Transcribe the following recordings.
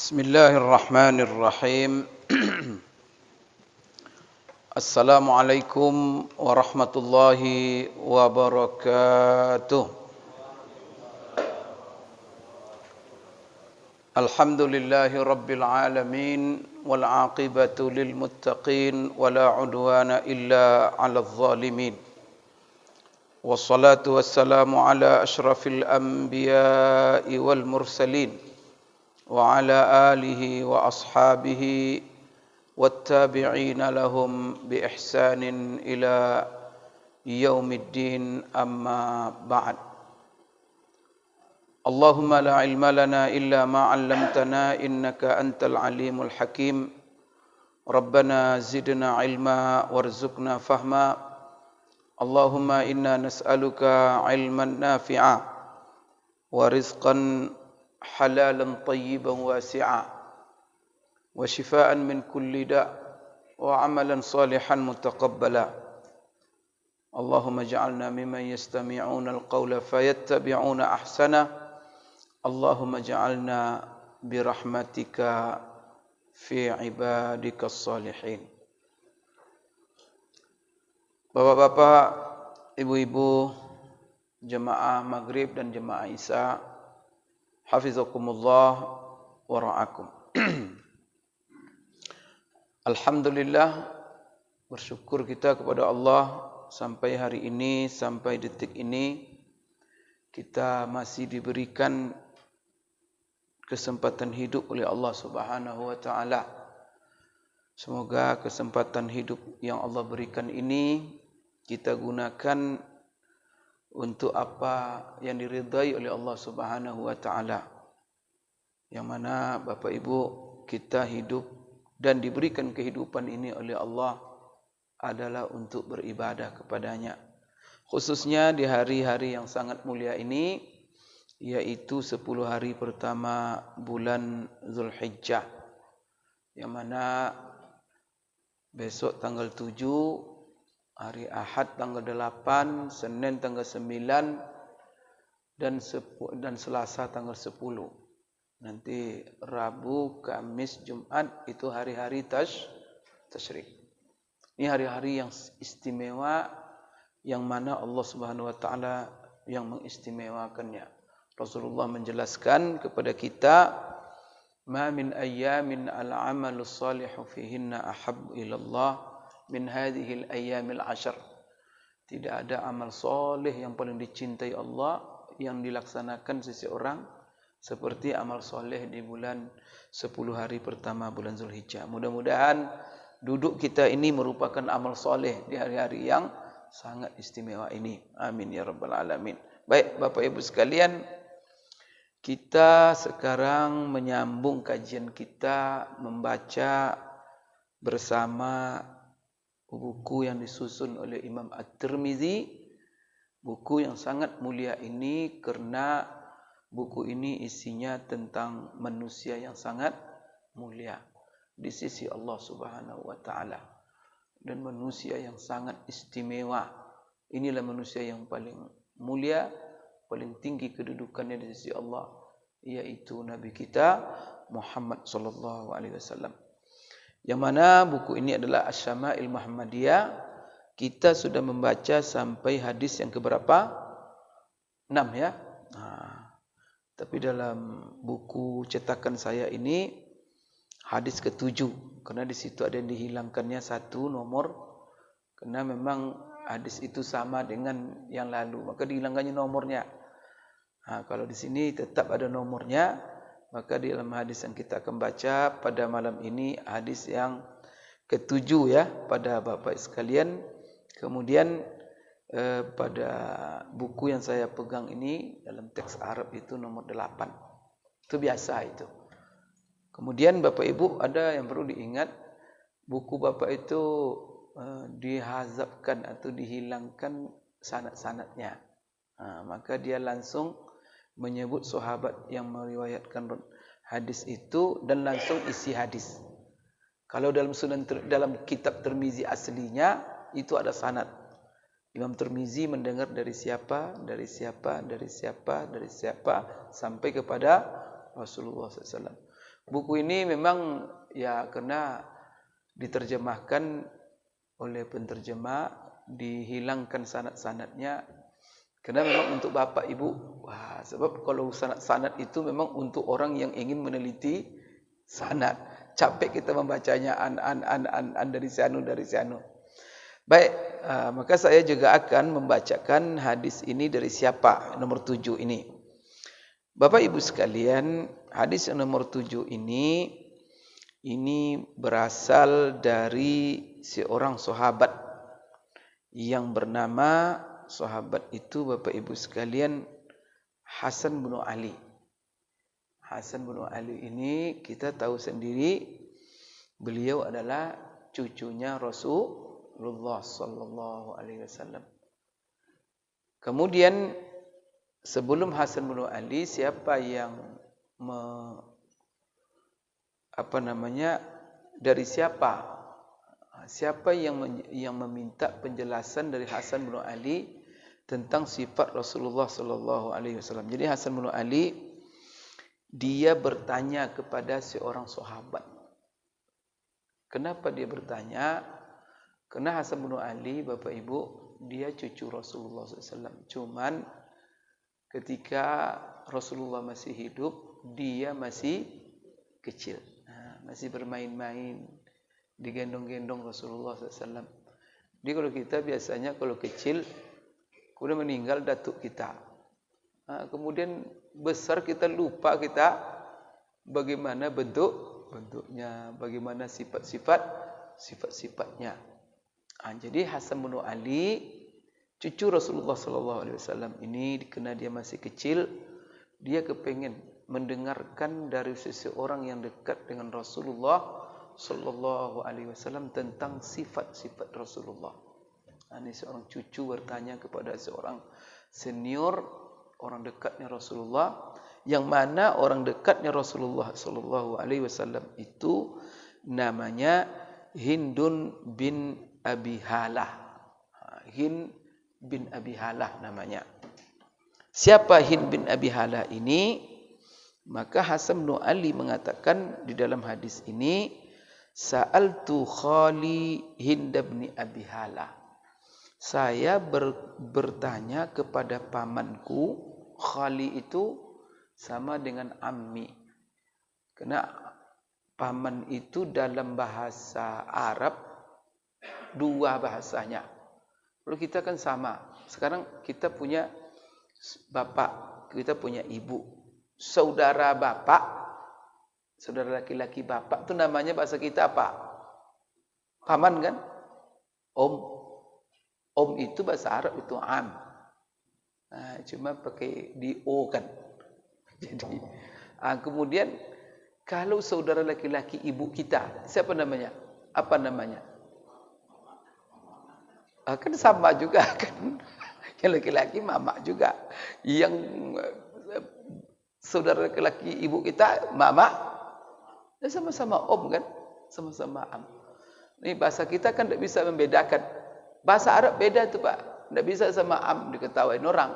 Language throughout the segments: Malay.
Bismillahirrahmanirrahim. Assalamualaikum warahmatullahi wabarakatuh. Alhamdulillahi rabbil alamin wal aqibatu lil muttaqin wala udwana illa 'alal zalimin. Wassalatu wassalamu ala asyrafil anbiya'i wal mursalin wa ala alihi wa ashabihi wattabi'ina lahum bi ihsanin ila yaumiddin, amma ba'd. Allahumma la ilma lana illa ma 'allamtana innaka antal alimul hakim. Rabbana zidna ilma warzuqna fahma. Allahumma inna nas'aluka ilman nafi'a wa rizqan halalan tayyiban wasi'a wa shifaan min kulli da' wa amalan salihan mutaqabbala. Allahumma ja'alna mimman yastami'una al-qawla fayattabi'una ahsana. Allahumma ja'alna birahmatika fi ibadika as-salihin. Bapak-bapak, ibu-ibu, jemaah maghrib dan jemaah isya, hafizakumullah wa ra'akum. Alhamdulillah, bersyukur kita kepada Allah sampai hari ini, sampai detik ini kita masih diberikan kesempatan hidup oleh Allah Subhanahu wa taala. Semoga kesempatan hidup yang Allah berikan ini kita gunakan untuk apa yang diridai oleh Allah Subhanahu wa taala. Yang mana Bapak Ibu, kita hidup dan diberikan kehidupan ini oleh Allah adalah untuk beribadah kepadanya. Khususnya di hari-hari yang sangat mulia ini, yaitu 10 hari pertama bulan Zulhijjah. Yang mana besok tanggal 7, hari Ahad tanggal 8, Senin tanggal 9 dan Selasa tanggal 10. Nanti Rabu, Kamis, Jumat itu hari-hari tasyrik. Ini hari-hari yang istimewa yang mana Allah Subhanahu wa taala yang mengistimewakannya. Rasulullah menjelaskan kepada kita, "Ma min ayyamin al-'amalu salihu fihinna ahabbu ila Allah min hadhil ayyamil 'ashr." Tidak ada amal soleh yang paling dicintai Allah yang dilaksanakan seseorang seperti amal soleh di bulan 10 hari pertama bulan Zulhijjah. Mudah-mudahan duduk kita ini merupakan amal soleh di hari-hari yang sangat istimewa ini. Amin ya rabbal alamin. Baik Bapak Ibu sekalian, kita sekarang menyambung kajian kita membaca bersama buku yang disusun oleh Imam At-Tirmizi. Buku yang sangat mulia ini karena buku ini isinya tentang manusia yang sangat mulia di sisi Allah Subhanahu wa taala dan manusia yang sangat istimewa. Inilah manusia yang paling mulia, paling tinggi kedudukannya di sisi Allah, yaitu Nabi kita Muhammad sallallahu alaihi wasallam. Yang mana buku ini adalah Asy-Syama'il Muhammadiyah. Kita sudah membaca sampai hadis yang keberapa? 6 ya. Tapi dalam buku cetakan saya ini hadis ke-7, karena di situ ada yang dihilangkannya 1 nomor, karena memang hadis itu sama dengan yang lalu, maka dihilangkannya nomornya. Kalau di sini tetap ada nomornya, maka di dalam hadis yang kita akan baca pada malam ini hadis yang ke-7 ya pada Bapak sekalian. Kemudian pada buku yang saya pegang ini dalam teks Arab itu nomor 8. Itu biasa itu. Kemudian Bapak Ibu ada yang perlu diingat, buku Bapak itu dihazabkan atau dihilangkan sanad-sanadnya. Maka dia langsung menyebut sahabat yang meriwayatkan hadis itu dan langsung isi hadis. Kalau dalam kitab Tirmizi aslinya itu ada sanad. Imam Tirmizi mendengar dari siapa, dari siapa, dari siapa, dari siapa sampai kepada Rasulullah SAW. Buku ini memang ya kena diterjemahkan oleh penterjemah, dihilangkan sanad-sanadnya. Karena memang untuk bapak ibu, sebab kalau sanad itu memang untuk orang yang ingin meneliti sanad. Capek kita membacanya dari sianu. Baik, maka saya juga akan membacakan hadis ini dari siapa? Nomor 7 ini. Bapak Ibu sekalian, hadis yang nomor 7 ini berasal dari seorang sahabat yang bernama, sahabat itu Bapak Ibu sekalian, Hasan bin Ali. Hasan bin Ali ini kita tahu sendiri, beliau adalah cucunya Rasulullah sallallahu alaihi wasallam. Kemudian sebelum Hasan bin Ali, siapa yang dari siapa? Siapa yang meminta penjelasan dari Hasan bin Ali tentang sifat Rasulullah sallallahu alaihi wasallam. Jadi Hasan bin Ali dia bertanya kepada seorang sahabat. Kenapa dia bertanya? Karena Hasan bin Ali, Bapak Ibu, dia cucu Rasulullah SAW. Cuman ketika Rasulullah masih hidup, dia masih kecil. Masih bermain-main, digendong-gendong Rasulullah SAW. Jadi kalau kita biasanya kalau kecil, kemudian meninggal datuk kita. Kemudian besar kita lupa kita bagaimana bentuknya, bagaimana sifat-sifatnya. Jadi Hasan bin Ali, cucu Rasulullah SAW ini, karena dia masih kecil, dia kepengen mendengarkan dari seseorang yang dekat dengan Rasulullah SAW tentang sifat-sifat Rasulullah. Ini seorang cucu bertanya kepada seorang senior, orang dekatnya Rasulullah, yang mana orang dekatnya Rasulullah SAW itu namanya Hindun bin Abi Halah. Hind bin Abi Halah namanya. Siapa Hind bin Abi Halah ini? Maka Hasan bin Ali mengatakan di dalam hadis ini, Sa'altu khali Hind bin Abi Halah. Saya bertanya kepada pamanku. Khali itu sama dengan ammi. Karena paman itu dalam bahasa Arab dua bahasanya. Kalau kita kan sama. Sekarang kita punya bapak, kita punya ibu. Saudara bapak, saudara laki-laki bapak, itu namanya bahasa kita apa? Paman kan? Om. Om itu bahasa Arab itu am. Cuma pakai di O kan. Jadi, kemudian kalau saudara laki-laki ibu kita, siapa namanya? Apa namanya? Kan sama juga kan. Yang laki-laki mama juga. Yang saudara laki-laki ibu kita, mama, sama-sama om kan? Sama-sama am. Ini bahasa kita kan tidak bisa membedakan. Bahasa Arab beda tu Pak. Tidak bisa sama am diketawain orang.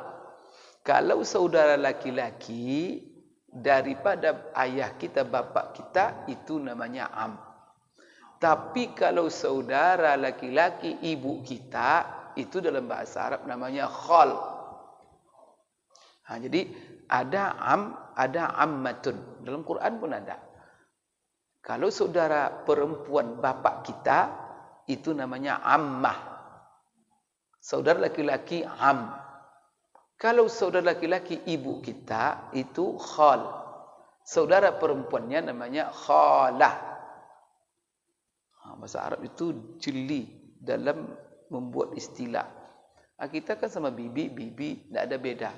Kalau saudara laki-laki daripada ayah kita, bapak kita, itu namanya am. Tapi kalau saudara laki-laki ibu kita, itu dalam bahasa Arab namanya khal. Jadi ada am, ada ammatun. Dalam Quran pun ada. Kalau saudara perempuan bapak kita, itu namanya ammah. Saudara laki-laki am. Kalau saudara laki-laki ibu kita, itu khal. Saudara perempuannya namanya khalah. Bahasa Arab itu jeli dalam membuat istilah. Kita kan sama bibi, tidak ada beda.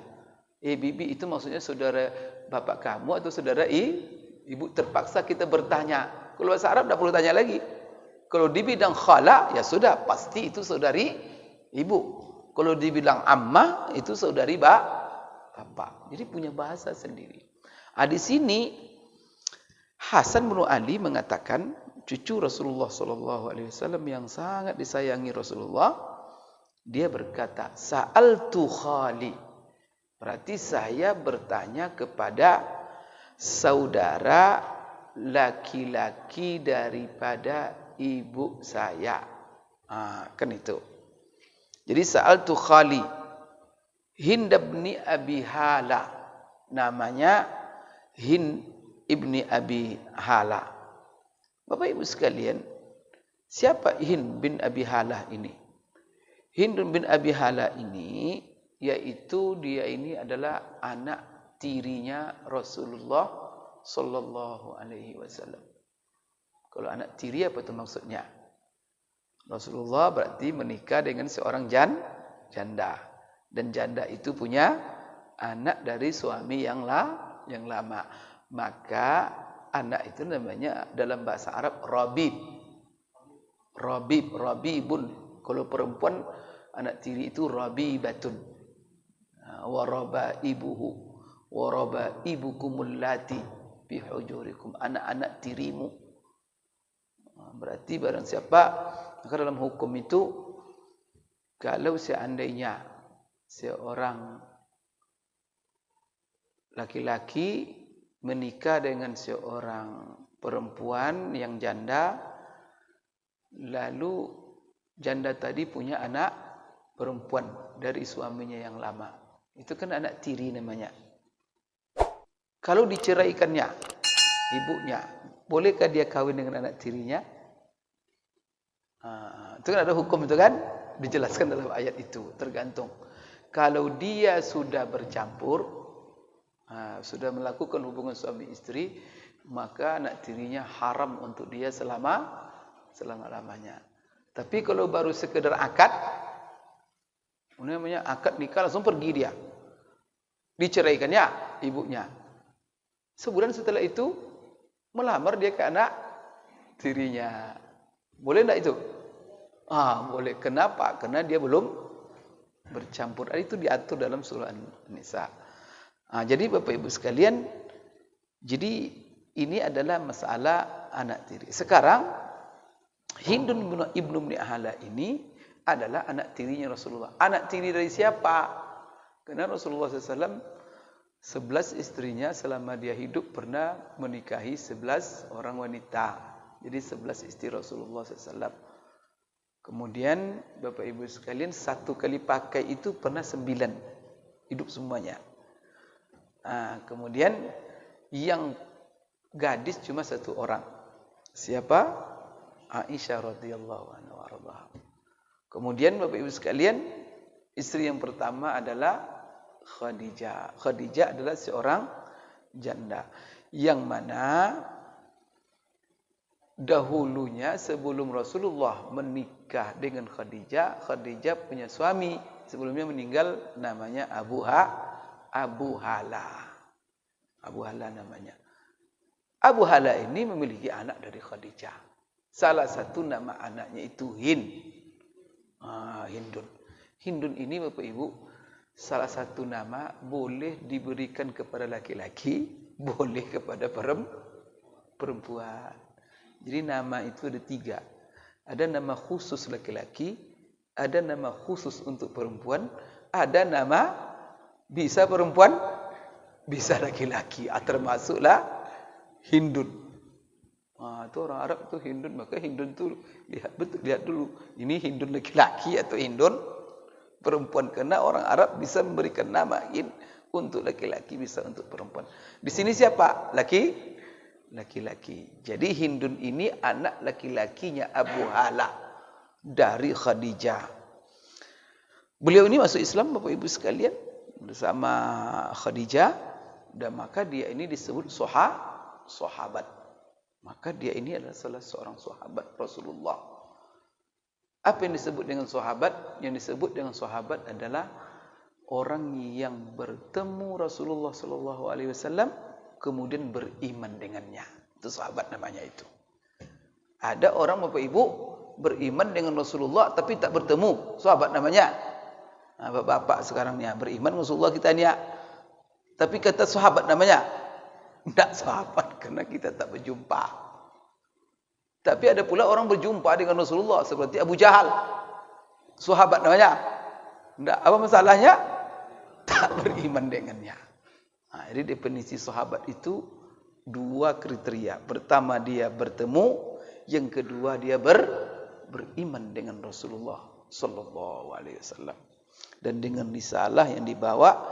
Bibi itu maksudnya saudara bapak kamu atau saudara ibu. Terpaksa kita bertanya. Kalau bahasa Arab tidak perlu tanya lagi. Kalau dibilang khala, ya sudah, pasti itu saudari ibu. Kalau dibilang ammah, itu saudari bapak. Jadi punya bahasa sendiri. Di sini Hasan bin Ali mengatakan, cucu Rasulullah SAW yang sangat disayangi Rasulullah, dia berkata, Sa'altu khali. Berarti saya bertanya kepada saudara laki-laki daripada ibu saya. Kan itu. Jadi sa'altu khali Hind ibni Abi Hala. Namanya Hind ibni Abi Hala. Bapak Ibu sekalian, siapa Hind bin Abi Hala ini? Hind bin Abi Hala ini, yaitu dia ini adalah anak tirinya Rasulullah sallallahu alaihi wasallam. Kalau anak tiri apa itu maksudnya? Rasulullah berarti menikah dengan seorang janda. Dan janda itu punya anak dari suami yang lama. Maka anak itu namanya dalam bahasa Arab rabib. Rabibun. Kalau perempuan anak tiri itu rabibatun. Wa rabaibuhu wa rabaibukumul lati bi hujurikum. Anak-anak tirimu. Berarti barang siapa, maka dalam hukum itu kalau seandainya seorang laki-laki menikah dengan seorang perempuan yang janda, lalu janda tadi punya anak perempuan dari suaminya yang lama, itu kan anak tiri namanya. Kalau diceraikannya ibunya, bolehkah dia kawin dengan anak tirinya? Itu kan ada hukum itu kan, dijelaskan dalam ayat itu. Tergantung. Kalau dia sudah bercampur, sudah melakukan hubungan suami istri, maka anak tirinya haram untuk dia selama-lamanya. Tapi kalau baru sekedar akad, namanya akad nikah, langsung pergi dia. Diceraikannya ibunya. Sebulan setelah itu melamar dia ke anak tirinya. Boleh enggak itu? Boleh. Kenapa? Karena dia belum bercampur. Itu diatur dalam surah An-Nisa. Jadi Bapak Ibu sekalian, jadi ini adalah masalah anak tiri. Sekarang Hindun ibnu Hala ini adalah anak tirinya Rasulullah. Anak tiri dari siapa? Karena Rasulullah SAW 11 istrinya selama dia hidup pernah menikahi 11 orang wanita. Jadi 11 istri Rasulullah SAW. Kemudian Bapak Ibu sekalian, satu kali pakai itu pernah 9. Hidup semuanya. Kemudian yang gadis cuma 1 orang. Siapa? Aisyah radhiyallahu anha. Kemudian Bapak Ibu sekalian, istri yang pertama adalah Khadijah. Khadijah adalah seorang janda. Yang mana dahulunya sebelum Rasulullah menikah dengan Khadijah, Khadijah punya suami sebelumnya meninggal, namanya Abu Hala. Abu Hala namanya. Abu Hala ini memiliki anak dari Khadijah. Salah satu nama anaknya itu Hindun. Hindun ini Bapak Ibu, salah satu nama boleh diberikan kepada laki-laki, boleh kepada perempuan. Jadi nama itu ada 3. Ada nama khusus laki-laki, ada nama khusus untuk perempuan, ada nama bisa perempuan, bisa laki-laki. Termasuklah Hindun. Itu orang Arab itu Hindun. Maka Hindun itu lihat dulu. Ini Hindun laki-laki atau Hindun perempuan. Karena orang Arab bisa memberikan nama Hind untuk laki-laki, bisa untuk perempuan. Di sini siapa? Laki-laki. Jadi Hindun ini anak laki-lakinya Abu Hala dari Khadijah. Beliau ini masuk Islam Bapak Ibu sekalian bersama Khadijah, dan maka dia ini disebut sahabat. Maka dia ini adalah salah seorang sahabat Rasulullah. Apa yang disebut dengan sahabat? Yang disebut dengan sahabat adalah orang yang bertemu Rasulullah sallallahu alaihi wasallam kemudian beriman dengannya. Itu sahabat namanya itu. Ada orang Bapak Ibu beriman dengan Rasulullah tapi tak bertemu, sahabat namanya. Bapak sekarang ni beriman dengan Rasulullah kita ni, tapi kata sahabat namanya. Tak sahabat karena kita tak berjumpa. Tapi ada pula orang berjumpa dengan Rasulullah seperti Abu Jahal. Sahabat namanya. Tak, apa masalahnya? Tak beriman dengannya. Jadi definisi sahabat itu dua kriteria. Pertama dia bertemu, yang kedua dia beriman dengan Rasulullah sallallahu alaihi wasallam dan dengan risalah yang dibawa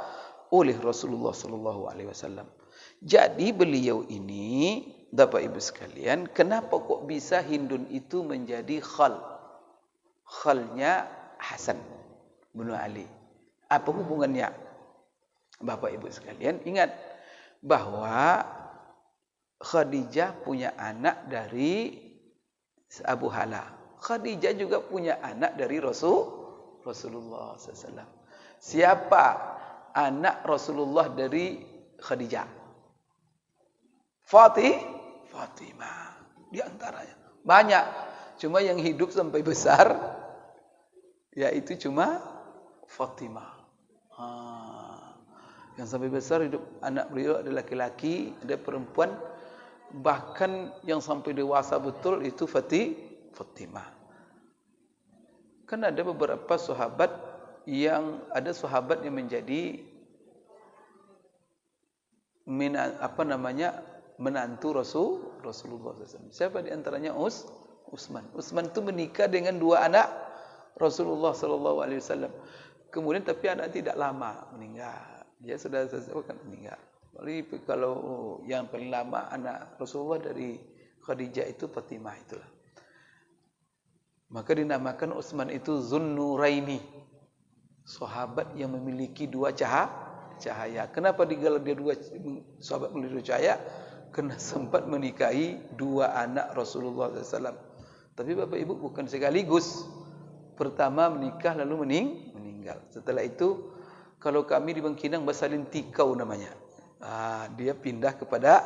oleh Rasulullah sallallahu alaihi wasallam. Jadi beliau ini, Bapak Ibu sekalian, kenapa kok bisa Hindun itu menjadi khal? Khalnya Hasan bin Ali. Apa hubungannya? Bapak Ibu sekalian, ingat bahwa Khadijah punya anak dari Abu Hala. Khadijah juga punya anak dari Rasulullah SAW. Siapa anak Rasulullah dari Khadijah? Fatimah. Di antaranya banyak. Cuma yang hidup sampai besar, yaitu cuma Fatimah. Yang sampai besar hidup anak beliau ada laki-laki, ada perempuan. Bahkan yang sampai dewasa betul itu Fatimah. Kan ada beberapa sahabat yang menjadi menantu Rasulullah SAW. Siapa di antaranya? Utsman. Utsman itu menikah dengan dua anak Rasulullah SAW. Kemudian tapi anak tidak lama meninggal. Dia sudah meninggal. Jadi kalau yang paling lama anak Rasulullah dari Khadijah itu Fatimah itulah. Maka dinamakan Utsman itu Zunnuraini. Sahabat yang memiliki dua cahaya. Kenapa digelar dia dua sahabat memiliki dua cahaya? Karena sempat menikahi dua anak Rasulullah SAW. Tapi Bapak Ibu bukan sekaligus. Pertama menikah lalu meninggal. Setelah itu kalau kami di Bangkinang Basalin Tikau namanya. Dia pindah kepada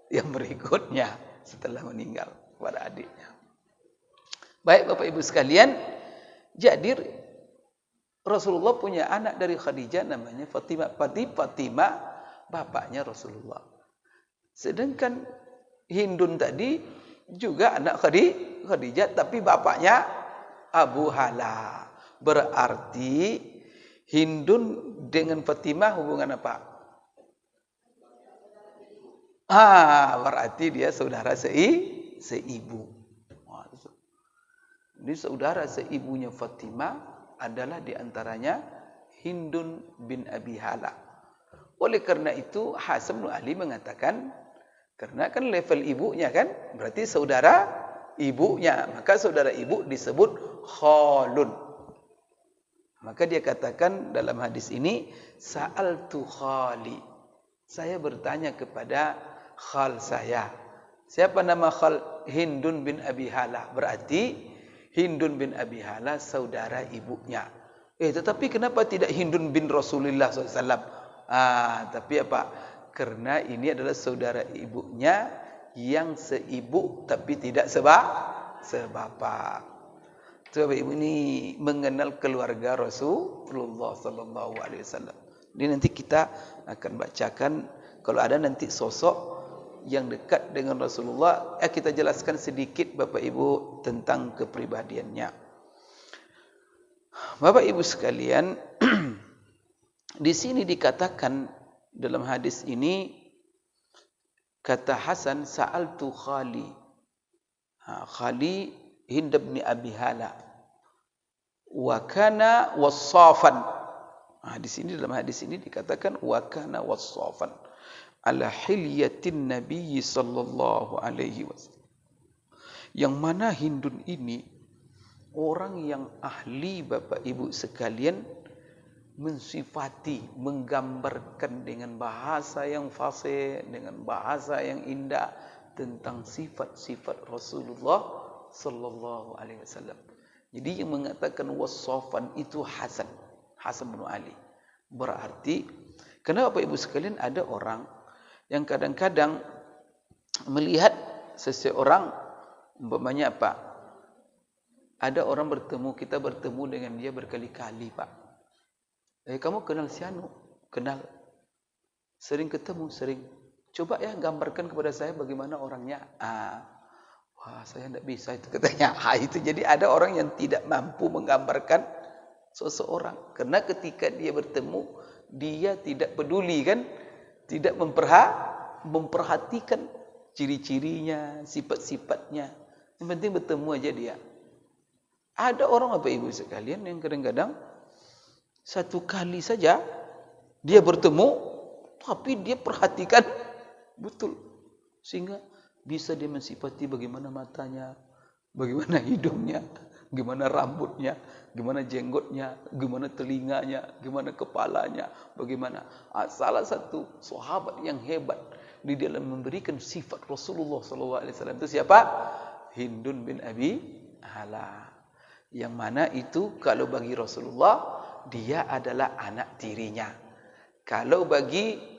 yang berikutnya setelah meninggal kepada adiknya. Baik Bapak Ibu sekalian, jadi Rasulullah punya anak dari Khadijah namanya Fatimah. Fatimah bapaknya Rasulullah. Sedangkan Hindun tadi juga anak Khadijah tapi bapaknya Abu Hala. Berarti Hindun dengan Fatimah hubungan apa? Berarti dia saudara seibu. Ini saudara seibunya Fatimah adalah diantaranya Hindun bin Abi Hala. Oleh karena itu Hasan bin Ali mengatakan, karena kan level ibunya kan, berarti saudara ibunya. Maka saudara ibu disebut khalun. Maka dia katakan dalam hadis ini, sa'altu khali. Saya bertanya kepada khal saya. Siapa nama khal? Hindun bin Abi Hala. Berarti Hindun bin Abi Hala saudara ibunya. Tetapi kenapa tidak Hindun bin Rasulullah SAW? Tapi apa? Karena ini adalah saudara ibunya yang seibu tapi tidak sebapak. Bapak Ibu ini mengenal keluarga Rasulullah SAW. Ini nanti kita akan bacakan kalau ada nanti sosok yang dekat dengan Rasulullah, kita jelaskan sedikit Bapak Ibu tentang kepribadiannya. Bapak Ibu sekalian, di sini dikatakan dalam hadis ini, kata Hasan, sa'altu khali. Khali Hind bin Abi Hala. Wa kana wassafan. Di sini dalam hadis ini dikatakan wa kana wassafan ala hilyatin Nabi sallallahu alaihi wasallam. Yang mana Hindun ini orang yang ahli Bapak Ibu sekalian mensifati, menggambarkan dengan bahasa yang fasih, dengan bahasa yang indah tentang sifat-sifat Rasulullah sallallahu alaihi wasallam. Jadi yang mengatakan wassafan itu Hasan bin Ali. Berarti kenapa Bapak Ibu sekalian ada orang yang kadang-kadang melihat seseorang, umpamanya apa? Ada orang kita bertemu dengan dia berkali-kali, Pak. Kamu kenal si Anu? Kenal. Sering ketemu, sering. Coba ya gambarkan kepada saya bagaimana orangnya. Saya tidak bisa itu katanya. Itu jadi ada orang yang tidak mampu menggambarkan seseorang. Karena ketika dia bertemu, dia tidak peduli kan? Tidak memperhatikan ciri-cirinya, sifat-sifatnya. Yang penting bertemu aja dia. Ada orang Bapak Ibu sekalian yang kadang-kadang satu kali saja dia bertemu, tapi dia perhatikan betul. Sehingga bisa dia mensifati bagaimana matanya, bagaimana hidungnya, bagaimana rambutnya, bagaimana jenggotnya, bagaimana telinganya, bagaimana kepalanya, bagaimana. Salah satu sahabat yang hebat di dalam memberikan sifat Rasulullah SAW itu siapa? Hindun bin Abi Hala. Yang mana itu kalau bagi Rasulullah dia adalah anak tirinya. Kalau bagi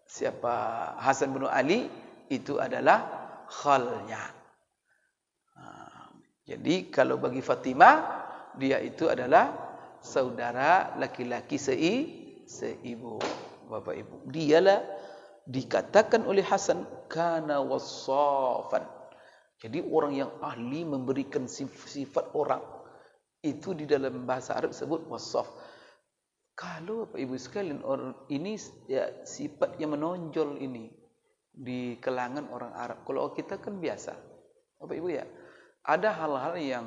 siapa Hasan bin Ali itu adalah khalnya. Jadi kalau bagi Fatimah dia itu adalah saudara laki-laki seibu, Bapak Ibu. Dialah dikatakan oleh Hasan kana wassafan. Jadi orang yang ahli memberikan sifat orang itu di dalam bahasa Arab disebut wassaf. Kalau Bapak Ibu sekalian orang ini ya, sifat yang menonjol ini di kalangan orang Arab. Kalau kita kan biasa, Bapak Ibu ya, ada hal-hal yang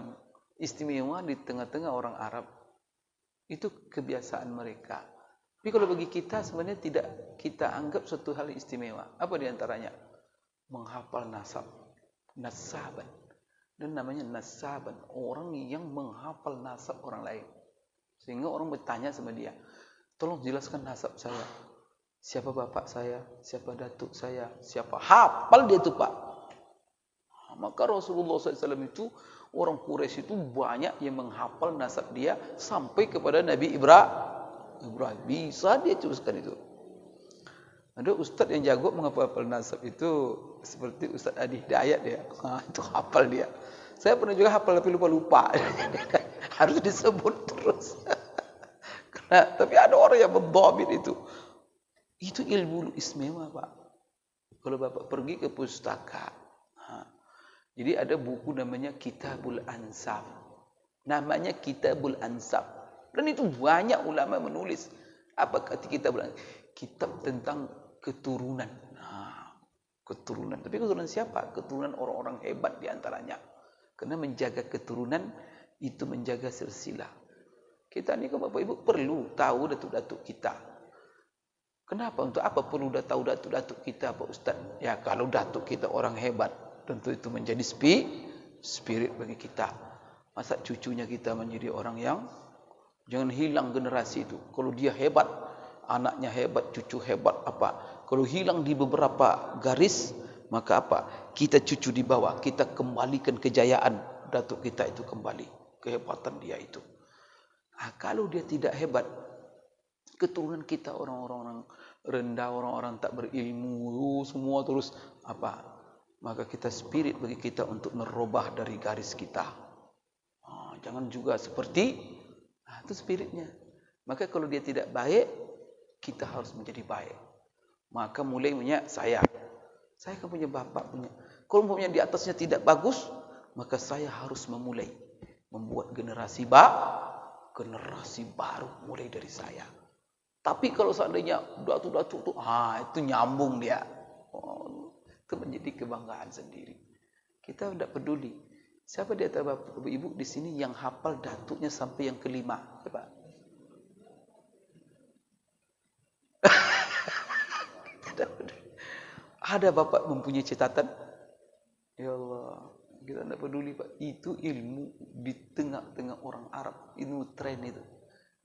istimewa di tengah-tengah orang Arab. Itu kebiasaan mereka. Tapi kalau bagi kita sebenarnya tidak kita anggap suatu hal istimewa. Apa di antaranya? Menghafal nasab. Nasaban. Dan namanya nasaban. Orang yang menghafal nasab orang lain. Sehingga orang bertanya sama dia, tolong jelaskan nasab saya. Siapa bapak saya? Siapa datuk saya? Siapa? Hafal dia itu Pak. Maka Rasulullah SAW itu, orang Quraisy itu banyak yang menghafal nasab dia sampai kepada Nabi Ibrahim. Bisa dia teruskan itu. Ada ustaz yang jago menghafal nasab itu seperti Ustaz Adi Hidayat dia. Itu hafal dia. Saya pernah juga hafal tapi lupa-lupa. Harus disebut terus. Tapi ada orang yang mendhabit itu. Itu ilmu istimewa, Pak. Kalau Bapak pergi ke pustaka. Jadi ada buku namanya Kitabul Ansab. Namanya Kitabul Ansab. Dan itu banyak ulama menulis. Apa kata Kitabul Ansab? Kitab tentang keturunan. Keturunan. Tapi keturunan siapa? Keturunan orang-orang hebat di antaranya. Karena menjaga keturunan itu menjaga silsilah. Kita ni kan Bapak Ibu perlu tahu datuk-datuk kita. Kenapa? Untuk apa perlu tahu datuk-datuk kita Pak Ustaz? Ya kalau datuk kita orang hebat, tentu itu menjadi spirit bagi kita. Masa cucunya kita menjadi orang yang jangan hilang generasi itu. Kalau dia hebat, anaknya hebat, cucu hebat apa? Kalau hilang di beberapa garis, maka apa? Kita cucu di bawah, kita kembalikan kejayaan datuk kita itu kembali, kehebatan dia itu. Kalau dia tidak hebat, keturunan kita orang-orang rendah, orang-orang tak berilmu, semua terus apa? Maka kita spirit bagi kita untuk merubah dari garis kita. Jangan juga seperti itu spiritnya. Maka kalau dia tidak baik, kita harus menjadi baik. Maka mulai punya saya kan punya bapak punya. Kalau punya di atasnya tidak bagus, maka saya harus memulai membuat generasi baru mulai dari saya. Tapi kalau seandainya datuk-datuk itu nyambung dia. Itu menjadi kebanggaan sendiri. Kita tidak peduli. Siapa di antara Bapak Ibu di sini yang hafal datuknya sampai yang kelima? Siapa? Ada Bapak mempunyai catatan? Ya Allah, kita tidak peduli Pak. Itu ilmu di tengah-tengah orang Arab. Ilmu tren itu.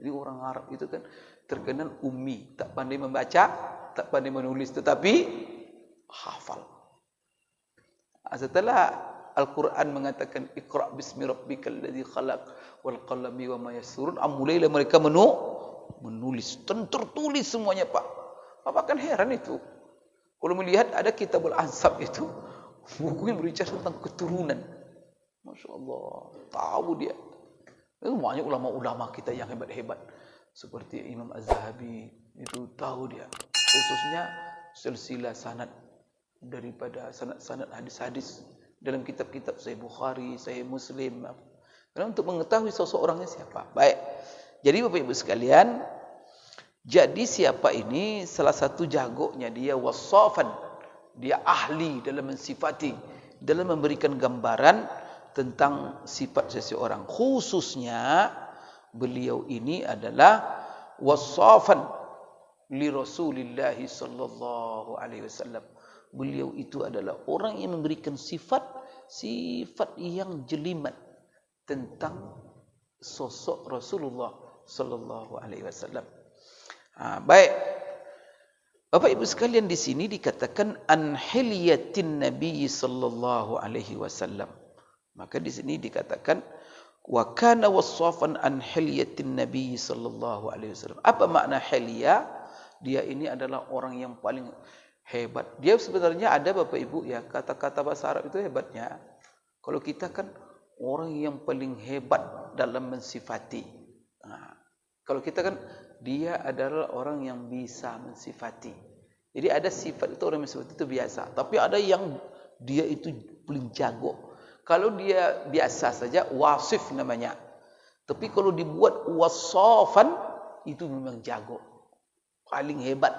Jadi orang Arab itu kan terkenal ummi, tak pandai membaca, tak pandai menulis, tetapi hafal. Setelah Al-Quran mengatakan Iqra' bismi rabbikal ladzi khalaq wal qalami wa ma yasturun, mulailah mereka menulis, tertulis semuanya Pak. Bapak kan heran itu. Kalau melihat ada Kitabul Ansab itu, buku yang berbicara tentang keturunan. Masya Allah, tahu dia. Itu banyak ulama-ulama kita yang hebat-hebat. Seperti Imam Az-Zahabi, itu tahu dia. Khususnya silsilah sanad daripada sanad hadis-hadis dalam kitab-kitab Sahih Bukhari, Sahih Muslim. Karena untuk mengetahui seseorangnya siapa. Baik. Jadi Bapak Ibu sekalian, Jadi siapa ini? Salah satu jagonya dia wasafan. Dia ahli dalam mensifati, dalam memberikan gambaran tentang sifat seseorang. Khususnya beliau ini adalah wasafan li Rasulillah sallallahu alaihi wasallam. Beliau itu adalah orang yang memberikan sifat yang jelimet tentang sosok Rasulullah sallallahu alaihi wasallam. Baik. Bapak Ibu sekalian, di sini dikatakan an hilyatin Nabi sallallahu alaihi wasallam. Maka di sini dikatakan wa kana wasafan an hilyatin Nabi sallallahu alaihi wasallam. Apa makna hilya? Dia ini adalah orang yang paling hebat. Dia sebenarnya ada Bapak Ibu ya, kata-kata bahasa Arab itu hebatnya. Kalau kita kan orang yang paling hebat dalam mensifati. Kalau kita kan dia adalah orang yang bisa mensifati. Jadi ada sifat itu orang mensifati itu biasa. Tapi ada yang dia itu paling jago. Kalau dia biasa saja, wasif namanya. Tapi kalau dibuat wasafan, itu memang jago. Paling hebat.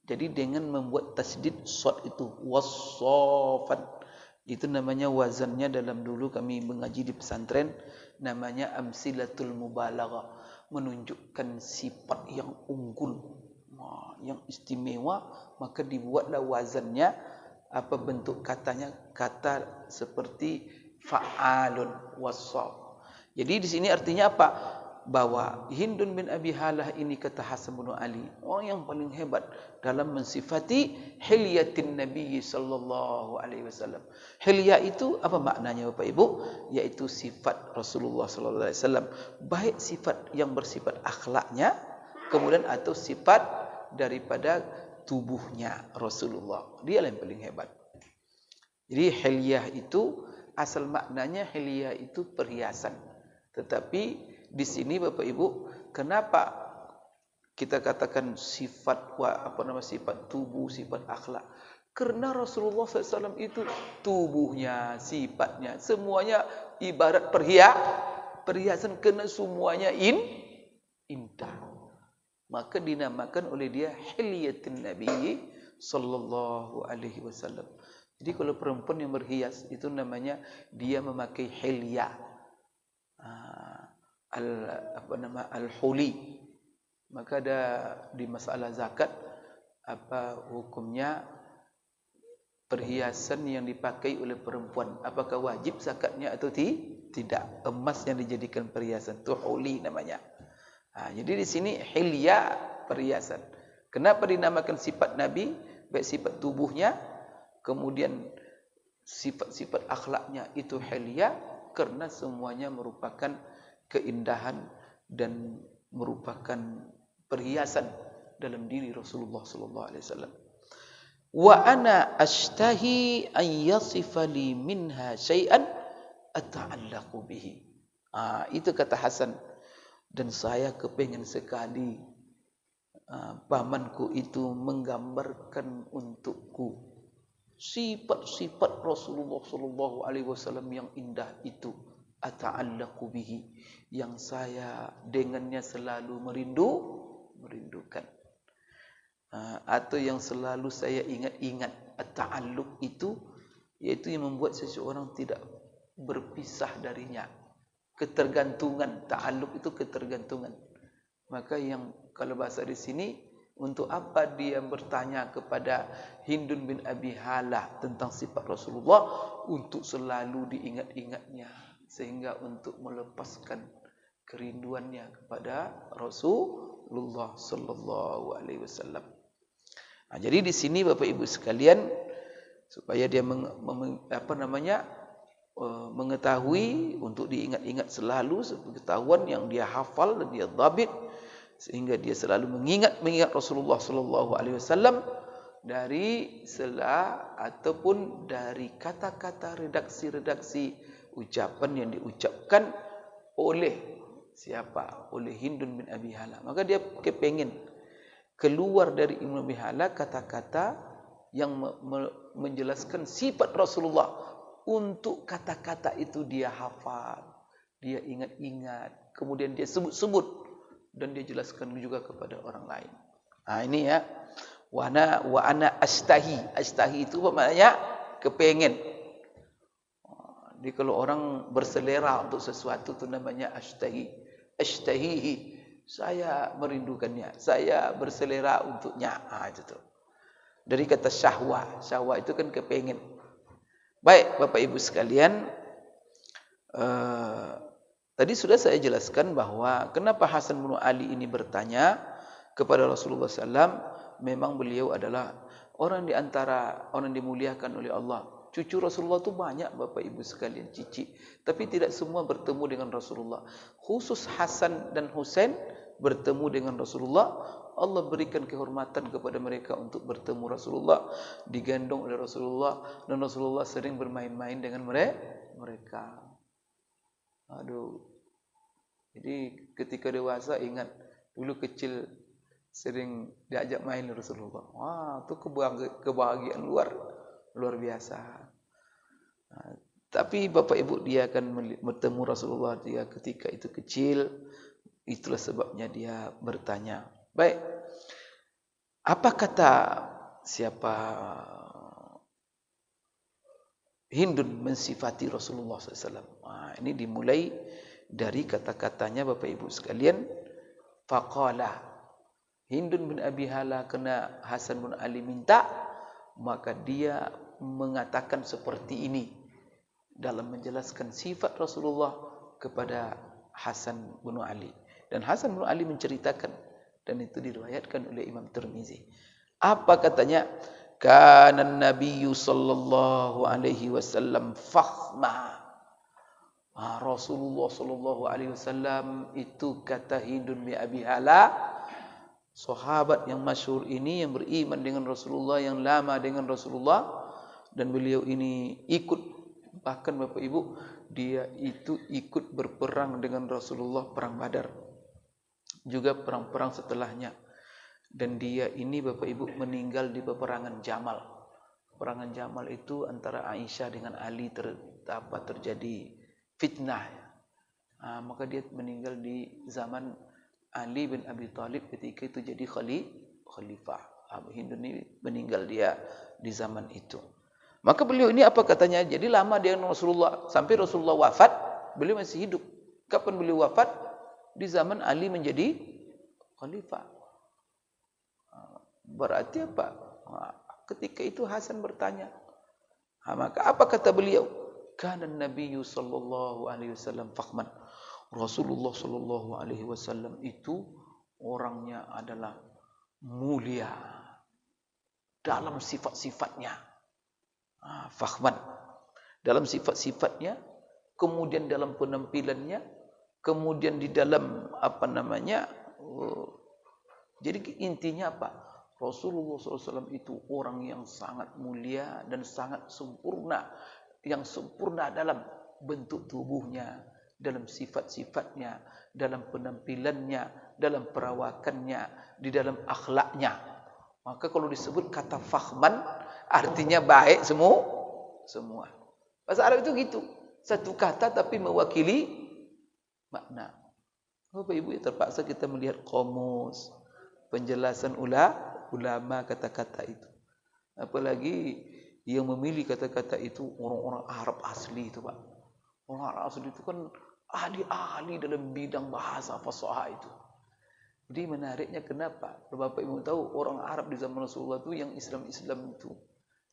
Jadi dengan membuat tasdid shad itu, wasafan. Itu namanya wazannya dalam dulu kami mengaji di pesantren. Namanya amsilatul mubalaghah. Menunjukkan sifat yang unggul, yang istimewa, maka dibuatlah wazannya, apa bentuk katanya, kata seperti fa'alun wasaf. Jadi di sini artinya apa? Bahwa Hindun bin Abi Halah ini, kata Hasan bin Ali, orang yang paling hebat dalam mensifati hilyatin Nabi sallallahu alaihi wasallam. Hilya itu apa maknanya Bapak Ibu? Yaitu sifat Rasulullah sallallahu alaihi wasallam, baik sifat yang bersifat akhlaknya, kemudian atau sifat daripada tubuhnya Rasulullah. Dia yang paling hebat. Jadi hilyah itu asal maknanya, hilyah itu perhiasan. Tetapi di sini Bapak Ibu, kenapa kita katakan sifat sifat tubuh, sifat akhlak? Karena Rasulullah SAW itu tubuhnya, sifatnya, semuanya ibarat perhiasan, kena semuanya indah. Maka dinamakan oleh dia hilyatin Nabi sallallahu alaihi wasallam. Jadi kalau perempuan yang berhias itu namanya dia memakai hilyah. Al-huli. Maka ada di masalah zakat, apa hukumnya perhiasan yang dipakai oleh perempuan, apakah wajib zakatnya atau tidak? Emas yang dijadikan perhiasan itu huli namanya. Jadi di sini hilya, perhiasan. Kenapa dinamakan sifat Nabi? Baik sifat tubuhnya, kemudian sifat-sifat akhlaknya itu hilya, karena semuanya merupakan keindahan dan merupakan perhiasan dalam diri Rasulullah sallallahu alaihi wasallam. Wa ana ashtahi an yasifa li minha syai'an ata'allaqu bihi. Itu kata Hasan, dan saya kepingin sekali pamanku itu menggambarkan untukku sifat-sifat Rasulullah sallallahu alaihi wasallam yang indah itu, ata'allaqu bihi, yang saya dengannya selalu merindukan, atau yang selalu saya ingat-ingat. At-ta'alluq itu yaitu yang membuat seseorang tidak berpisah darinya, ketergantungan. Ta'alluq itu ketergantungan. Maka yang kalau bahasa di sini, untuk apa dia bertanya kepada Hindun bin Abi Halah tentang sifat Rasulullah? Untuk selalu diingat-ingatnya, sehingga untuk melepaskan kerinduannya kepada Rasulullah sallallahu alaihi wasallam. Jadi di sini Bapak Ibu sekalian, supaya dia mengetahui, untuk diingat-ingat selalu, pengetahuan yang dia hafal dan dia dhabit, sehingga dia selalu mengingat Rasulullah sallallahu alaihi wasallam dari ataupun dari kata-kata, redaksi-redaksi ucapan yang diucapkan oleh siapa? Oleh Hindun bin Abi Halah. Maka dia kepingin keluar dari Ibn Abi Halah kata-kata yang menjelaskan sifat Rasulullah. Untuk kata-kata itu dia hafal, dia ingat-ingat, kemudian dia sebut-sebut dan dia jelaskan juga kepada orang lain. Ini ya. Wa ana astahi. Astahi itu apa maknanya? Kepengen. Jadi kalau orang berselera untuk sesuatu itu namanya astahi. Astahihi. Saya merindukannya. Saya berselera untuknya. Itu tuh. Dari kata syahwah. Syahwah itu kan kepengen. Baik, Bapak Ibu sekalian. Tadi sudah saya jelaskan bahwa kenapa Hasan bin Ali ini bertanya kepada Rasulullah SAW. Memang beliau adalah orang di antara orang dimuliakan oleh Allah. Cucu Rasulullah itu banyak Bapak Ibu sekalian, cici. Tapi tidak semua bertemu dengan Rasulullah. Khusus Hasan dan Husain bertemu dengan Rasulullah. Allah berikan kehormatan kepada mereka untuk bertemu Rasulullah. Digendong oleh Rasulullah. Dan Rasulullah sering bermain-main dengan mereka. Jadi ketika dewasa ingat. Dulu kecil sering diajak main Rasulullah. Itu kebahagiaan luar biasa. Tapi Bapak Ibu dia akan bertemu Rasulullah dia ketika itu kecil. Itulah sebabnya dia bertanya. Baik. Apa kata siapa Hindun mensifati Rasulullah SAW? Ini dimulai dari kata-katanya Bapak Ibu sekalian. Faqala. Hindun bin Abi Hala kena Hasan bin Ali minta, maka dia mengatakan seperti ini dalam menjelaskan sifat Rasulullah kepada Hasan bin Ali. Dan Hasan bin Ali menceritakan, dan itu diriwayatkan oleh Imam Tirmizi. Apa katanya? Kana Nabiyyu sallallahu alaihi wasallam fakhma. Rasulullah sallallahu alaihi wasallam itu kata Hindun bin Abi Hala, sahabat yang masyhur ini yang beriman dengan Rasulullah, yang lama dengan Rasulullah, dan beliau ini ikut, bahkan Bapak Ibu, dia itu ikut berperang dengan Rasulullah perang Badar. Juga perang-perang setelahnya. Dan dia ini Bapak Ibu meninggal di peperangan Jamal. Peperangan Jamal itu antara Aisyah dengan Ali terjadi fitnah. Maka dia meninggal di zaman Ali bin Abi Thalib ketika itu jadi khalifah. Hindun ini meninggal dia di zaman itu. Maka beliau ini apa katanya? Jadi lama dia dengan Rasulullah. Sampai Rasulullah wafat, beliau masih hidup. Kapan beliau wafat? Di zaman Ali menjadi khalifah. Berarti apa? Ketika itu Hasan bertanya. Maka apa kata beliau? Kana Nabiyyu sallallahu alaihi wasallam fakhman. Rasulullah sallallahu alaihi wasallam itu orangnya adalah mulia dalam sifat-sifatnya. Fakhman. Dalam sifat-sifatnya, kemudian dalam penampilannya, kemudian di dalam jadi intinya apa? Rasulullah SAW itu orang yang sangat mulia dan sangat sempurna. Yang sempurna dalam bentuk tubuhnya, dalam sifat-sifatnya, dalam penampilannya, dalam perawakannya, di dalam akhlaknya. Maka kalau disebut kata fakhman, artinya baik semua. Bahasa Arab itu gitu. Satu kata tapi mewakili makna. Bapak Ibu, terpaksa kita melihat qamus, penjelasan ulama kata-kata itu. Apalagi yang memilih kata-kata itu orang-orang Arab asli itu, Pak. Orang Arab asli itu kan ahli-ahli dalam bidang bahasa fasahah itu. Jadi menariknya kenapa? Bapak Ibu tahu orang Arab di zaman Rasulullah itu yang Islam itu.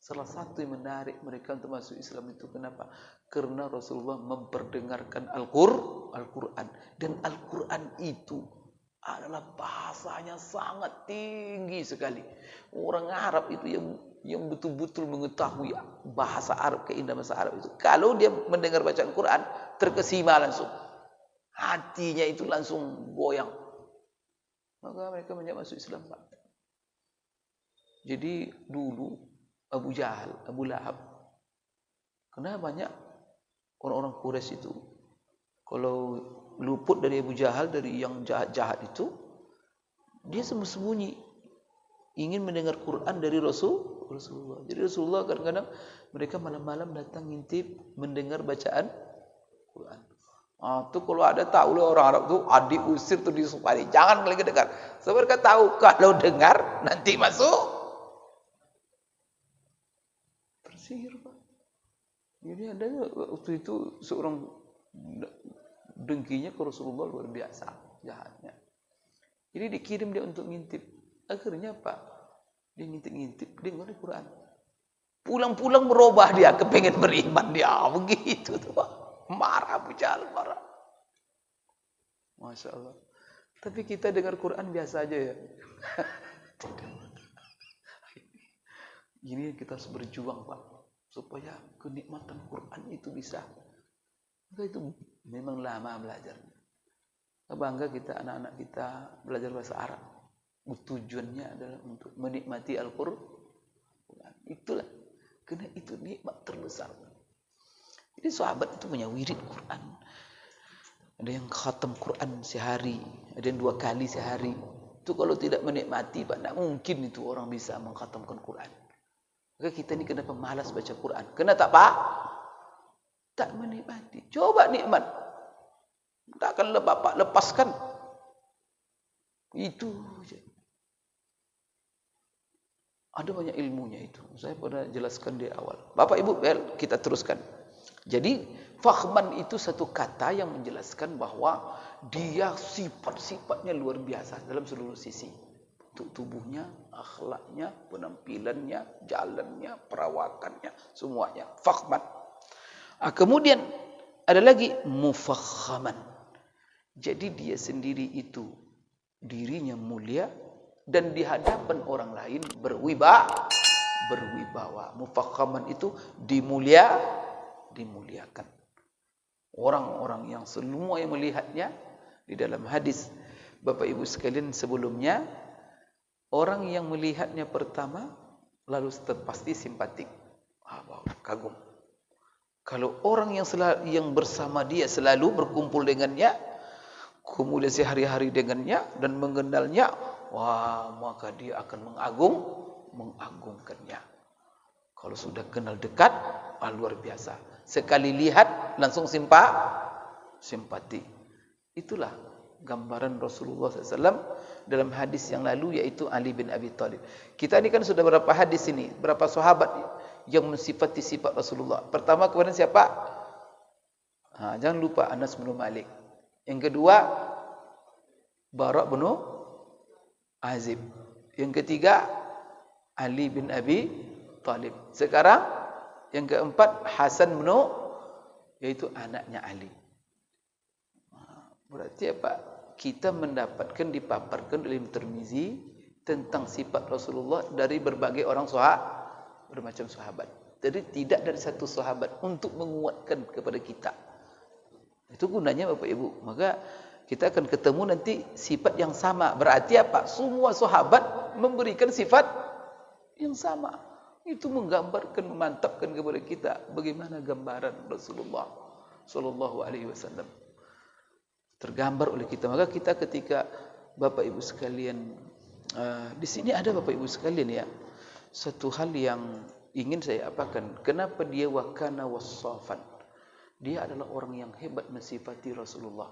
Salah satu yang menarik mereka untuk masuk Islam itu kenapa? Karena Rasulullah memperdengarkan Al-Quran. Dan Al-Quran itu adalah bahasanya sangat tinggi sekali. Orang Arab itu yang betul-betul mengetahui bahasa Arab, keindahan bahasa Arab itu. Kalau dia mendengar bacaan Quran, terkesima langsung. Hatinya itu langsung goyang. Maka mereka banyak masuk Islam, Pak. Jadi dulu Abu Jahal, Abu Lahab, karena banyak orang-orang Quraisy itu, kalau luput dari Abu Jahal, dari yang jahat-jahat itu, dia sembunyi ingin mendengar Quran dari Rasulullah. Jadi Rasulullah kadang-kadang mereka malam-malam datang ngintip mendengar bacaan Quran. Tu kalau ada tahu lah orang Arab tu diusir tu disupari. Jangan lagi dengar. Sebab mereka tahu kalau dengar nanti masuk tersihir, Pak. Jadi ada waktu itu seorang dengkinya ke Rasulullah luar biasa jahatnya. Jadi dikirim dia untuk ngintip. Akhirnya Pak, dia ngintip-ngintip, dia ngintip Quran. Pulang-pulang berubah dia, kepengen beriman dia. Begitu tuh Pak. Marah Abu Jahal, marah. Masya Allah. Tapi kita dengar Quran biasa aja ya. Ini kita harus berjuang Pak, supaya kenikmatan Quran itu bisa. Maka itu memang lama belajarnya. Bangga kita, anak-anak kita belajar bahasa Arab. Tujuannya adalah untuk menikmati Al-Quran. Itulah, karena itu nikmat terbesar. Jadi sahabat itu punya wirid Quran. Ada yang khatam Quran sehari, ada yang 2 kali sehari. Itu kalau tidak menikmati, Pak, tidak mungkin itu orang bisa mengkhatamkan Quran. Maka kita ini kenapa malas baca Quran? Kenapa tak, Pak? Tak menikmati. Coba nikmat. Tak akan Bapak lepaskan. Itu saja. Ada banyak ilmunya itu. Saya pernah jelaskan di awal. Bapak Ibu, kita teruskan. Jadi, fakhman itu satu kata yang menjelaskan bahwa dia sifat-sifatnya luar biasa dalam seluruh sisi. Untuk tubuhnya, akhlaknya, penampilannya, jalannya, perawakannya, semuanya. Fakhman. Kemudian, ada lagi mufakhaman. Jadi dia sendiri itu dirinya mulia dan di hadapan orang lain berwibawa. Mufakhaman itu dimuliakan. Orang-orang yang semua yang melihatnya di dalam hadis Bapak Ibu sekalian sebelumnya, orang yang melihatnya pertama lalu pasti simpatik, kagum. Kalau orang yang bersama dia selalu berkumpul dengannya, kemudian sehari-hari dengannya dan mengenalnya, maka dia akan mengagungkannya. Kalau sudah kenal dekat, luar biasa. Sekali lihat langsung simpati. Itulah gambaran Rasulullah SAW dalam hadis yang lalu, yaitu Ali bin Abi Thalib. Kita ini kan sudah berapa hadis ini, berapa sahabat yang mensifati sifat Rasulullah. Pertama kemudian siapa? Jangan lupa Anas bin Malik. Yang kedua Bara' bin Azib. Yang ketiga Ali bin Abi Thalib. Sekarang yang keempat Hasan bin, yaitu anaknya Ali. Berarti apa? Kita mendapatkan dipaparkan oleh Tirmizi tentang sifat Rasulullah dari berbagai orang bermacam sahabat. Jadi tidak dari satu sahabat untuk menguatkan kepada kita. Itu gunanya Bapak Ibu. Maka kita akan ketemu nanti sifat yang sama. Berarti apa? Semua sahabat memberikan sifat yang sama. Itu menggambarkan, memantapkan kepada kita bagaimana gambaran Rasulullah sallallahu alaihi wasallam tergambar oleh kita. Maka kita ketika Bapak Ibu sekalian, di sini ada Bapak Ibu sekalian ya, satu hal yang ingin saya apakan. Kenapa dia wakana wassafan? Dia adalah orang yang hebat mensifati Rasulullah.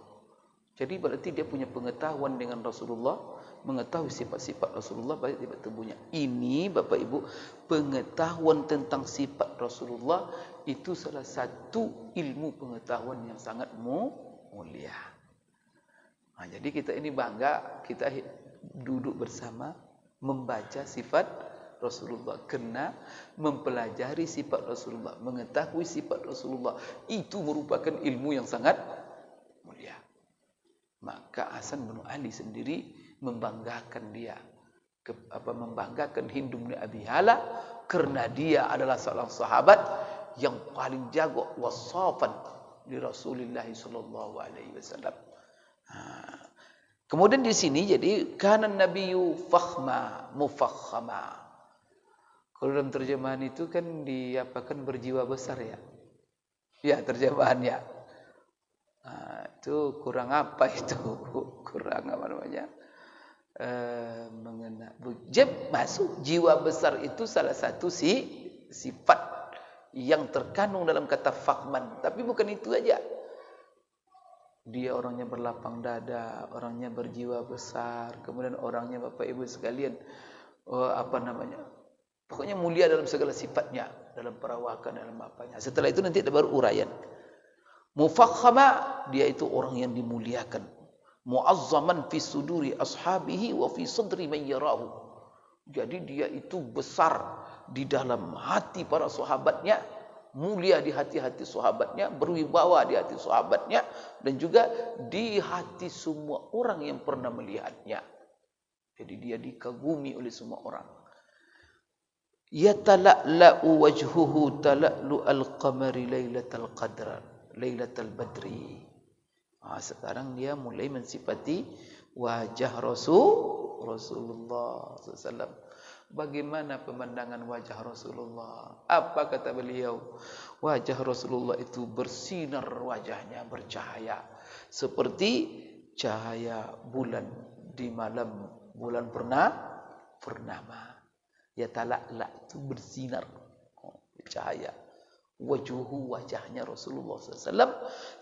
Jadi berarti dia punya pengetahuan dengan Rasulullah, mengetahui sifat-sifat Rasulullah, baik sifat tubuhnya. Ini Bapak Ibu, pengetahuan tentang sifat Rasulullah itu salah satu ilmu pengetahuan yang sangat mulia. Jadi kita ini bangga, kita duduk bersama membaca sifat Rasulullah, kena mempelajari sifat Rasulullah, mengetahui sifat Rasulullah, itu merupakan ilmu yang sangat mulia. Maka Hasan bin Ali sendiri membanggakan dia, membanggakan Hindu bin Abi Hala, karena dia adalah seorang sahabat yang paling jago wasafan di Rasulullah sallallahu alaihi wasallam. Kemudian di sini jadi kana nabiyyu fakhma mufakhama. Kalau dalam terjemahan itu kan diapakan berjiwa besar ya. Ya terjemahannya. Itu kurang apa itu? Kurang apa namanya? Masuk jiwa besar itu salah satu sifat yang terkandung dalam kata fakhman. Tapi bukan itu aja. Dia orangnya berlapang dada, orangnya berjiwa besar, kemudian orangnya Bapak Ibu sekalian, pokoknya mulia dalam segala sifatnya, dalam perawakan, dalam apanya. Setelah itu nanti ada baru uraian. Mufakhama, dia itu orang yang dimuliakan. Muazzaman fi suduri ashabihi wa fi sadri man yarahu. Jadi dia itu besar di dalam hati para sahabatnya, mulia di hati-hati sahabatnya, berwibawa di hati sahabatnya, dan juga di hati semua orang yang pernah melihatnya. Jadi dia dikagumi oleh semua orang. Yatala'la'u wajhuhu tala'lu al-qamari lailatal qadr, lailatal badri. Sekarang dia mulai mensifati wajah Rasulullah SAW. Bagaimana pemandangan wajah Rasulullah? Apa kata beliau? Wajah Rasulullah itu bersinar, wajahnya bercahaya seperti cahaya bulan di malam bulan purnama. Ya tala'la itu bersinar, bercahaya. Wajuhu, wajahnya Rasulullah SAW,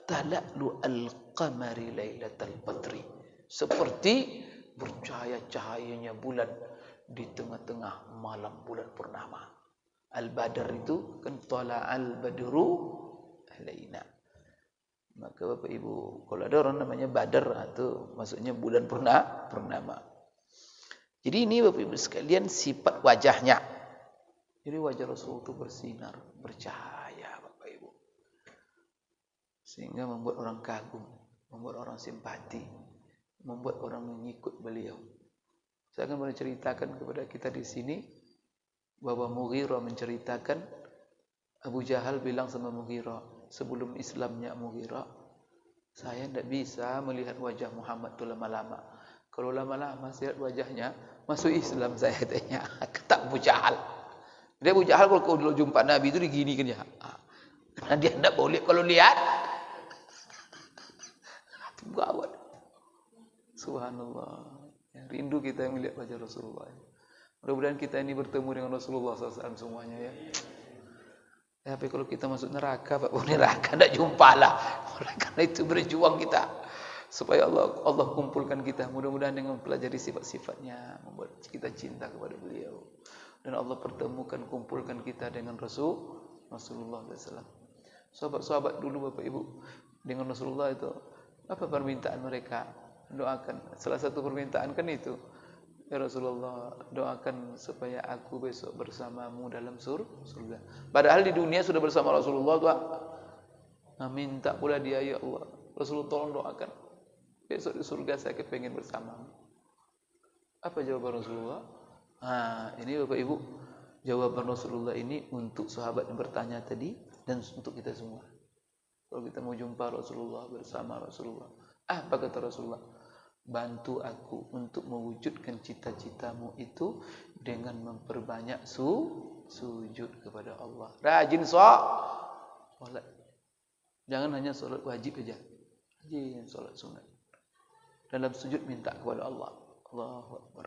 tala'lu al-qamari lailatal badri, seperti bercahaya-cahayanya bulan di tengah-tengah malam bulan purnama. Al-Badr itu kan tala'al badru alaina. Maka Bapak Ibu, kalau ada orang namanya Badr, itu maksudnya bulan purnama. Jadi ini Bapak Ibu sekalian sifat wajahnya. Jadi wajah Rasul itu bersinar, bercahaya Bapak Ibu. Sehingga membuat orang kagum, membuat orang simpati, membuat orang mengikut beliau. Saya akan menceritakan kepada kita di sini bahwa Mughirah menceritakan Abu Jahal bilang sama Mughirah, sebelum Islamnya Mughirah, saya tidak bisa melihat wajah Muhammad itu lama-lama. Kalau lama-lama saya lihat wajahnya, masuk Islam saya katanya. Kata Abu Jahal. Dia Abu Jahal kalau dulu jumpa Nabi itu digini kan ya. Karena dia tidak boleh kalau lihat. Gawat. Subhanallah. Rindu kita yang melihat wajah Rasulullah. Mudah-mudahan kita ini bertemu dengan Rasulullah SAW semuanya ya. Tapi kalau kita masuk neraka, Pak, neraka tidak jumpalah. Oleh karena itu berjuang kita supaya Allah kumpulkan kita. Mudah-mudahan dengan mempelajari sifat-sifatnya membuat kita cinta kepada beliau. Dan Allah pertemukan, kumpulkan kita dengan Rasulullah SAW. Sahabat-sahabat dulu Bapak Ibu dengan Rasulullah itu, apa permintaan mereka? Doakan. Salah satu permintaan kan itu, ya Rasulullah, doakan supaya aku besok bersamamu dalam surga. Padahal di dunia sudah bersama Rasulullah tuh. Minta pula dia, ya Allah, Rasulullah tolong doakan besok di surga saya kepengen bersamamu. Apa jawaban Rasulullah? Ini Bapak Ibu, jawaban Rasulullah ini untuk sahabat yang bertanya tadi dan untuk kita semua. Kalau kita mau jumpa Rasulullah, bersama Rasulullah, apa kata Rasulullah? Bantu aku untuk mewujudkan cita-citamu itu dengan memperbanyak sujud kepada Allah. Rajin sholat. Jangan hanya sholat wajib saja. Rajin sholat sunat. Dalam sujud minta kepada Allah. Allahu Akbar.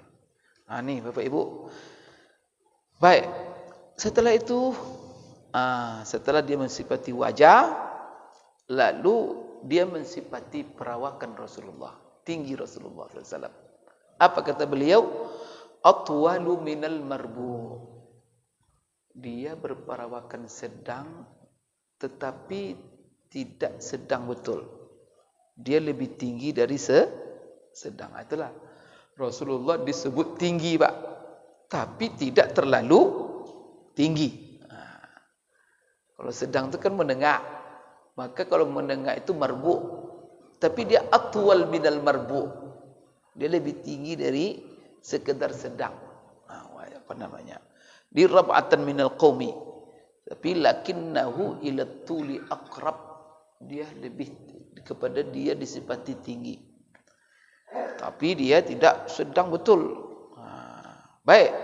Ini Bapak Ibu. Baik. Setelah itu, setelah dia mensifati wajah, lalu dia mensifati perawakan Rasulullah, tinggi Rasulullah SAW. Apa kata beliau? Atwalu minal marbu. Dia berperawakan sedang, tetapi tidak sedang betul. Dia lebih tinggi dari sedang. Itulah Rasulullah disebut tinggi, Pak, tapi tidak terlalu tinggi. Kalau sedang itu kan menengah. Maka kalau menengah itu marbu, tapi dia atwal minal marbu. Dia lebih tinggi dari sekedar sedang. Apa namanya? Di rab'atan minal qaumi. Tapi lakinnahu ila tuli aqrab. Dia lebih kepada dia disifati tinggi. Tapi dia tidak sedang betul. Baik.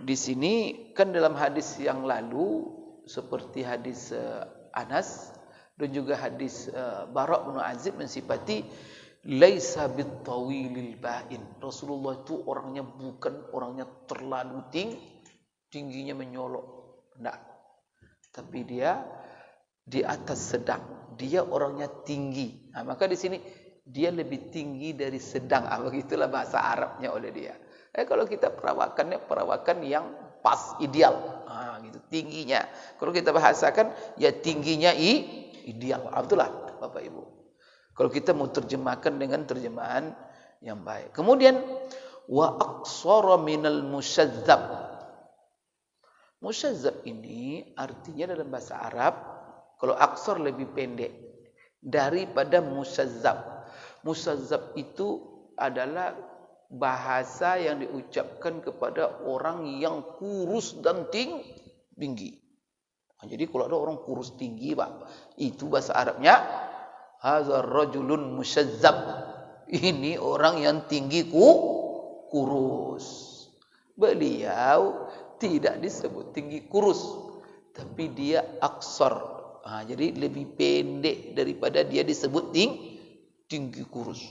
Di sini kan dalam hadis yang lalu seperti hadis Anas dan juga hadis Bara' bin Azib mensifati laisa bitawilil ba'in. Rasulullah itu orangnya bukan orangnya terlalu tingginya menyolok. Tidak. Tapi dia di atas sedang. Dia orangnya tinggi. Maka di sini dia lebih tinggi dari sedang. Begitulah bahasa Arabnya oleh dia. Kalau kita perawakannya perawakan yang pas, ideal. Gitu tingginya. Kalau kita bahasakan ya tingginya ideal. Itulah Bapak Ibu. Kalau kita mau terjemahkan dengan terjemahan yang baik. Kemudian wa aqsara minal musyazzab. Musyazzab ini artinya dalam bahasa Arab, kalau aqsar lebih pendek daripada musyazzab. Musyazzab itu adalah bahasa yang diucapkan kepada orang yang kurus dan tinggi. Jadi kalau ada orang kurus tinggi, Pak, itu bahasa Arabnya hazar rajulun musyazzab. Ini orang yang tinggi kurus. Beliau tidak disebut tinggi kurus, tapi dia aqsar. Jadi lebih pendek daripada dia disebut tinggi kurus.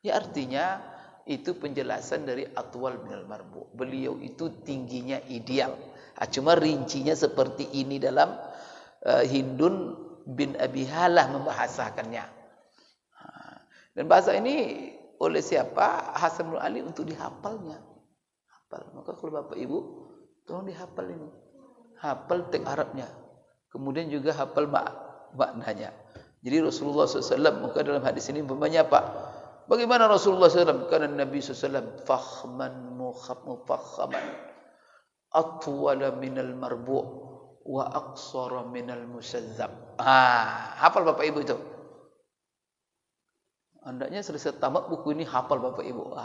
Ya artinya itu penjelasan dari atwal minal marbu. Beliau itu tingginya ideal. Cuma rincinya seperti ini dalam Hindun bin Abi Halah membahasakannya. Dan bahasa ini oleh siapa? Hasan bin Ali untuk dihafalnya. Hafal. Maka kalau Bapak Ibu tolong dihafal ini. Hafal teks Arabnya. Kemudian juga hafal maknanya. Jadi Rasulullah SAW maka dalam hadis ini umpamanya apa? Bagaimana Rasulullah SAW? Karena Nabi SAW fakhman mufakhaman atwala minal marbu' wa aqsara minal musyazzab. Hafal Bapak Ibu itu. Hendaknya selesai tamat buku ini hafal Bapak Ibu.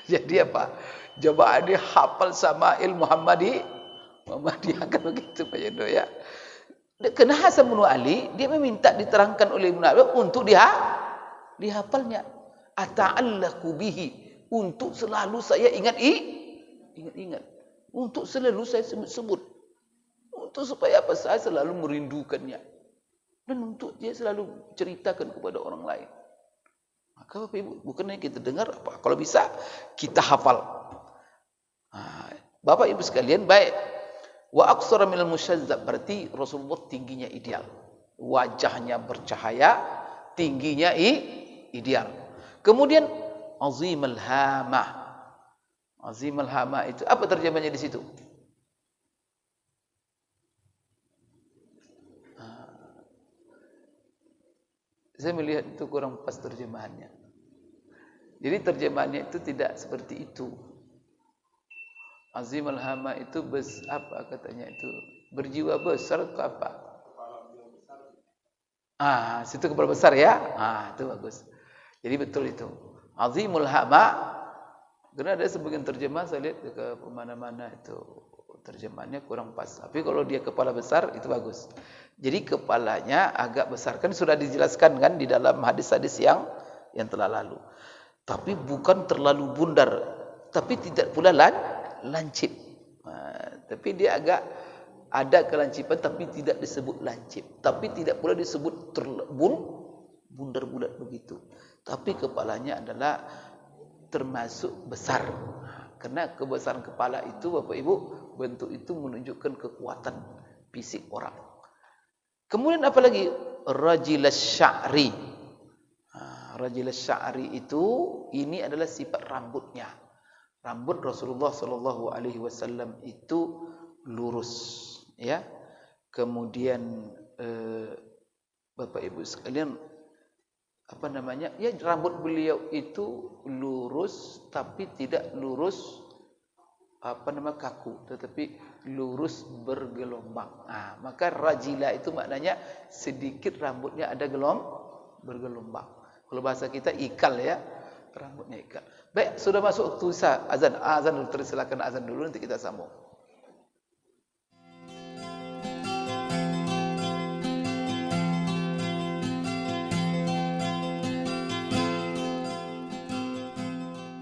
Jadi apa? Coba dia hafal sama ilmu Muhammadiyah kan begitu Pak Yono ya. Kena Hasan bin Ali dia meminta diterangkan oleh Ibnu Abi untuk dihafalnya. Ata'allaku bihi, untuk selalu saya ingat. Untuk selalu saya sebut. Untuk supaya apa? Saya selalu merindukannya. Dan untuk dia selalu ceritakan kepada orang lain. Maka Bapak Ibu, bukannya kita dengar apa? Kalau bisa kita hafal. Bapak Ibu sekalian, baik. Wa aqsara minal musyazzab, berarti Rasulullah tingginya ideal. Wajahnya bercahaya, tingginya ideal. Kemudian azimul hamah. Azimul hamah itu apa terjemahnya di situ? Saya melihat itu kurang pas terjemahannya. Jadi terjemahannya itu tidak seperti itu. Azimul hamah itu apa katanya itu? Berjiwa besar atau apa? Situ kepala besar ya. Itu bagus. Jadi betul itu. Azimul hamah. Karena ada sebagian terjemah saya lihat ke mana-mana itu terjemahannya kurang pas. Tapi kalau dia kepala besar itu bagus. Jadi kepalanya agak besar, kan sudah dijelaskan kan di dalam hadis-hadis yang telah lalu. Tapi bukan terlalu bundar, tapi tidak pula lancip. Tapi dia agak ada kelancipan, tapi tidak disebut lancip. Tapi tidak pula disebut bundar bulat begitu. Tapi kepalanya adalah termasuk besar. Karena kebesaran kepala itu Bapak Ibu, bentuk itu menunjukkan kekuatan fisik orang. Kemudian apa lagi? Rajilas sya'ri. Rajilas sya'ri itu ini adalah sifat rambutnya. Rambut Rasulullah sallallahu alaihi wasallam itu lurus, ya. Kemudian Bapak Ibu sekalian apa namanya? Ya, rambut beliau itu lurus tapi tidak lurus kaku, tetapi lurus bergelombang. Maka rajila itu maknanya sedikit rambutnya ada bergelombang. Kalau bahasa kita ikal ya, rambutnya ikal. Baik, sudah masuk waktu azan. Azan dulu, silakan azan dulu nanti kita sambung.